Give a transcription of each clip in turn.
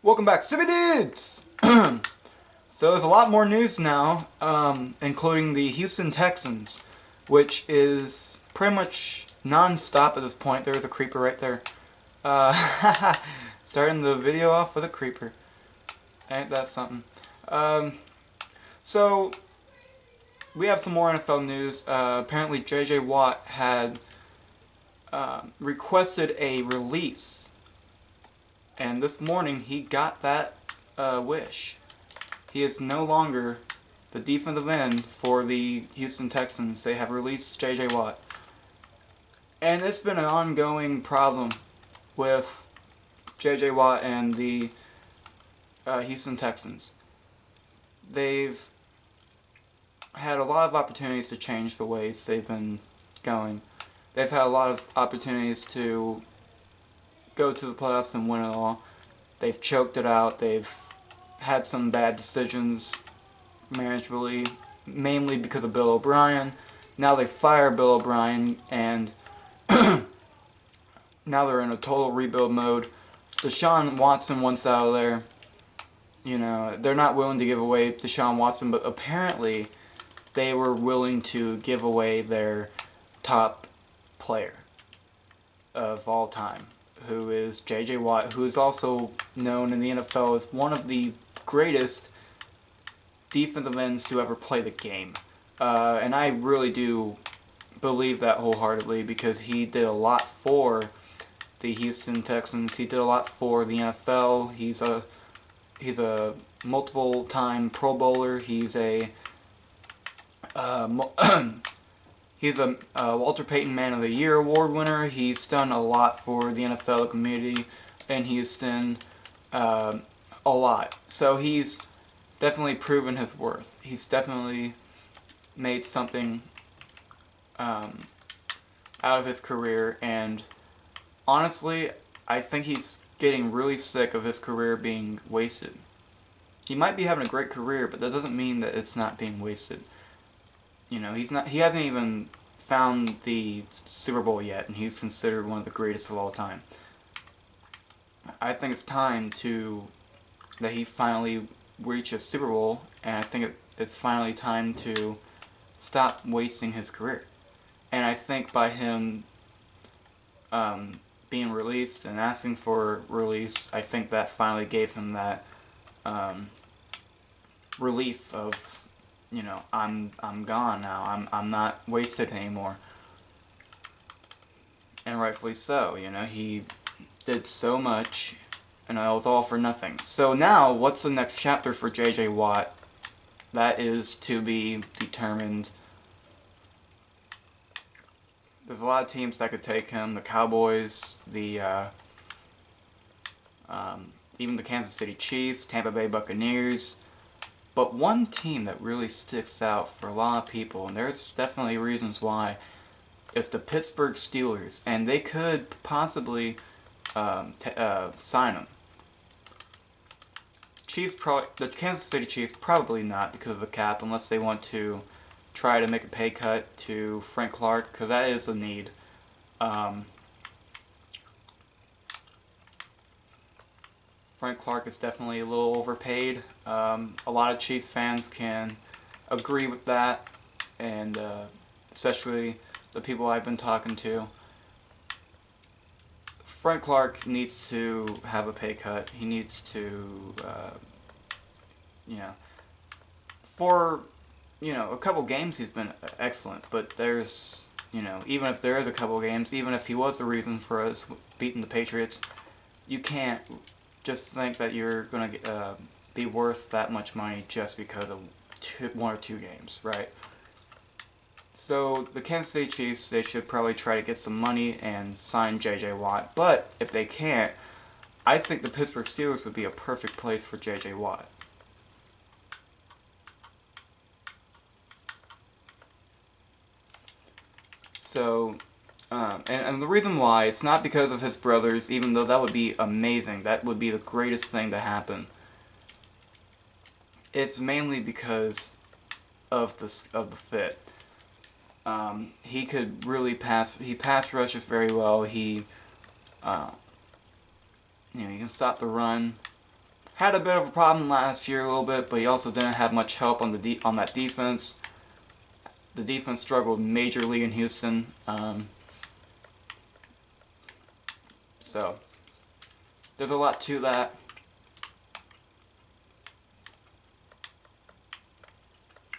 Welcome back, Civvy Dudes! So there's a lot more news now, including the Houston Texans, which is pretty much non-stop at this point. There's a creeper right there. Starting the video off with a creeper. Ain't that something? So, we have some more NFL news. Apparently J.J. Watt had requested a release. And this morning he got that wish. He is no longer the defensive end for the Houston Texans. They have released J.J. Watt. And it's been an ongoing problem with J.J. Watt and the Houston Texans. They've had a lot of opportunities to change the ways they've been going. They've had a lot of opportunities to go to the playoffs and win it all. They've choked it out. They've had some bad decisions managementally, mainly because of Bill O'Brien. Now they fire Bill O'Brien, and now they're in a total rebuild mode. Deshaun Watson wants out of there. You know, they're not willing to give away Deshaun Watson, but apparently they were willing to give away their top player of all time, who is J.J. Watt, who is also known in the NFL as one of the greatest defensive ends to ever play the game. And I really do believe that wholeheartedly, because he did a lot for the Houston Texans. He did a lot for the NFL. He's a multiple-time Pro Bowler. He's a He's a Walter Payton Man of the Year award winner. He's done a lot for the NFL community in Houston, a lot. So he's definitely proven his worth. He's definitely made something out of his career, and honestly, I think he's getting really sick of his career being wasted. He might be having a great career, but that doesn't mean that it's not being wasted. You know, he hasn't even found the Super Bowl yet, and he's considered one of the greatest of all time. I think it's time that he finally reach a Super Bowl, and I think it's finally time to stop wasting his career. And I think by him being released and asking for release, I think that finally gave him that relief of, you know, I'm gone now. I'm not wasted anymore. And rightfully so. You know, he did so much, and it was all for nothing. So now, what's the next chapter for J.J. Watt? That is to be determined. There's a lot of teams that could take him. The Cowboys, even the Kansas City Chiefs, Tampa Bay Buccaneers. But one team that really sticks out for a lot of people, and there's definitely reasons why, is the Pittsburgh Steelers, and they could possibly sign him. The Kansas City Chiefs probably not, because of the cap, unless they want to try to make a pay cut to Frank Clark, because that is a need. Frank Clark is definitely a little overpaid. A lot of Chiefs fans can agree with that, and especially the people I've been talking to. Frank Clark needs to have a pay cut. He needs to, you know, for, you know, a couple games he's been excellent, but there's, you know, even if there is a couple games, even if he was the reason for us beating the Patriots, you can't just think that you're going to be worth that much money just because of one or two games, right? So the Kansas City Chiefs, they should probably try to get some money and sign J.J. Watt. But if they can't, I think the Pittsburgh Steelers would be a perfect place for J.J. Watt. So, and the reason why, it's not because of his brothers, even though that would be amazing. That would be the greatest thing to happen. It's mainly because of the fit. He could really pass. He pass rushes very well. He, you know, he can stop the run. had a bit of a problem last year a little bit, but he also didn't have much help on on that defense. The defense struggled majorly in Houston. So there's a lot to that.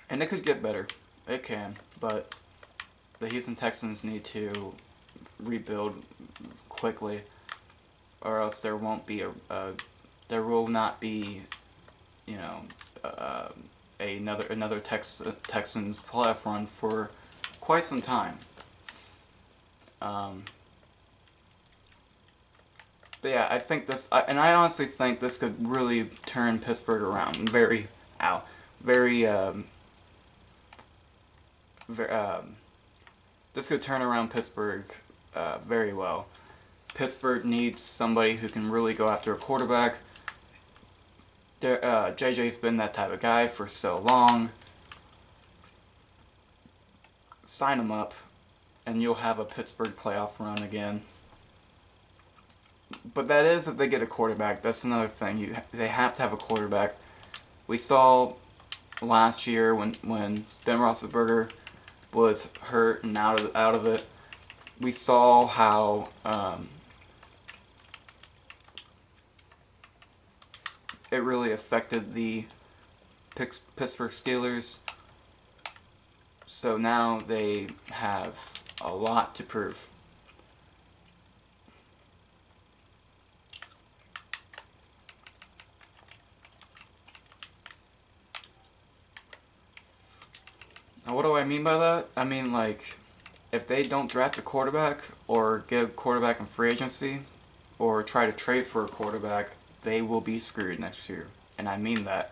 And it could get better. It can, but the Houston Texans need to rebuild quickly, or else there won't be there will not be, you know, another Texans playoff run for quite some time. But yeah, I think this, and I honestly think this could really turn Pittsburgh around. Very, this could turn around Pittsburgh very well. Pittsburgh needs somebody who can really go after a quarterback. JJ's been that type of guy for so long. Sign him up, and you'll have a Pittsburgh playoff run again. But that is if they get a quarterback. That's another thing. They have to have a quarterback. We saw last year when Ben Roethlisberger was hurt and out of it. We saw how it really affected the Pittsburgh Steelers. So now they have a lot to prove. Now, what do I mean by that? I mean, like, if they don't draft a quarterback or get a quarterback in free agency or try to trade for a quarterback, they will be screwed next year. And I mean that.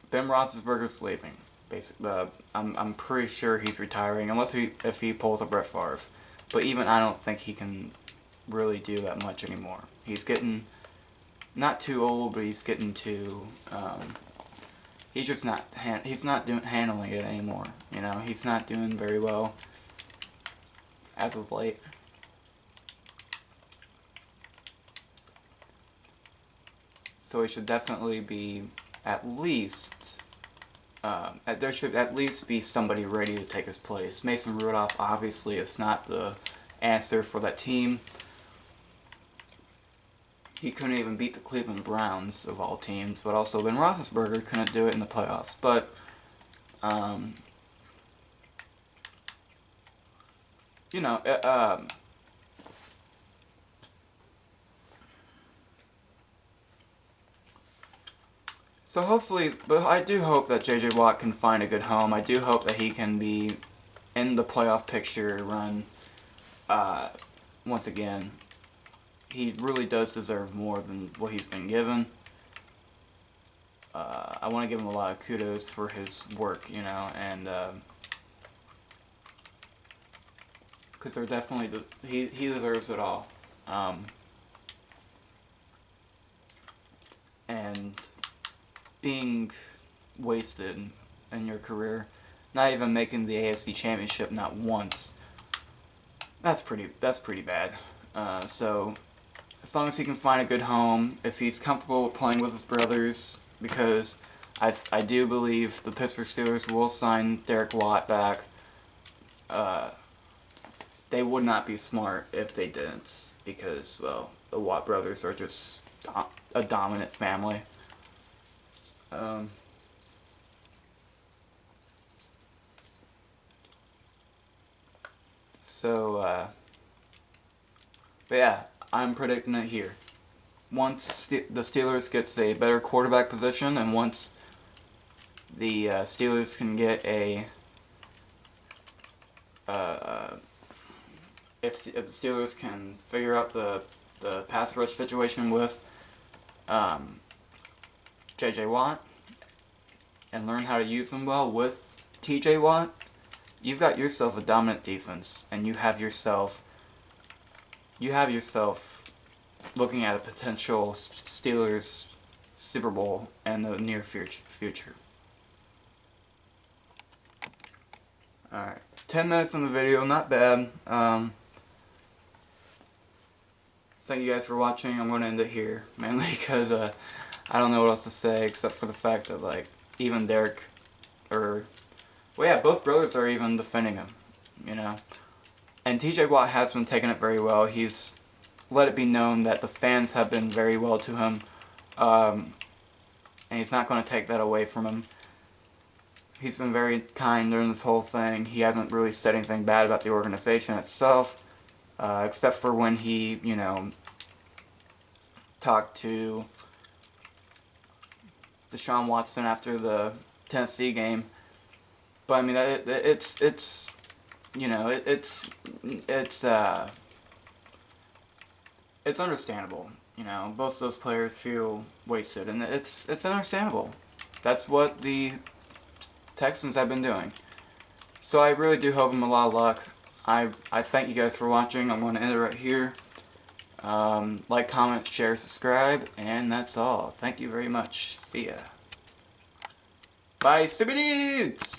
Ben Roethlisberger's leaving. Basically, I'm pretty sure he's retiring, unless if he pulls a Brett Favre. But even I don't think he can really do that much anymore. He's getting not too old, but he's getting too. He's just not handling it anymore. You know, he's not doing very well as of late. So he should definitely be at least. There should at least be somebody ready to take his place. Mason Rudolph obviously is not the answer for that team. He couldn't even beat the Cleveland Browns of all teams, but also Ben Roethlisberger couldn't do it in the playoffs. But you know, so hopefully, but I do hope that J.J. Watt can find a good home. I do hope that he can be in the playoff picture run once again. He really does deserve more than what he's been given. I want to give him a lot of kudos for his work, you know, and because they're definitely he deserves it all. And being wasted in your career, not even making the AFC Championship not once, that's pretty bad. So as long as he can find a good home, if he's comfortable with playing with his brothers, because I do believe the Pittsburgh Steelers will sign Derek Watt back. They would not be smart if they didn't, because, well, the Watt brothers are just a dominant family. But yeah, I'm predicting it here. Once the Steelers gets a better quarterback position, and once the Steelers can get a if the Steelers can figure out the pass rush situation with J.J. Watt and learn how to use them well with T.J. Watt, you've got yourself a dominant defense, and you have yourself looking at a potential Steelers Super Bowl in the near future. Alright, 10 minutes in the video, not bad. Thank you guys for watching. I'm going to end it here, mainly because I don't know what else to say except for the fact that, like, even Derek, or, well, yeah, both brothers are even defending him, you know. And TJ Watt has been taking it very well. He's let it be known that the fans have been very well to him, and he's not going to take that away from him. He's been very kind during this whole thing. He hasn't really said anything bad about the organization itself, except for when he, you know, talked to Deshaun Watson after the Tennessee game. But I mean, it's you know, it's understandable. You know, both of those players feel wasted, and it's understandable. That's what the Texans have been doing. So I really do hope them a lot of luck. I thank you guys for watching. I'm going to end it right here. Like, comment, share, subscribe, and that's all. Thank you very much. See ya. Bye, stupid dudes!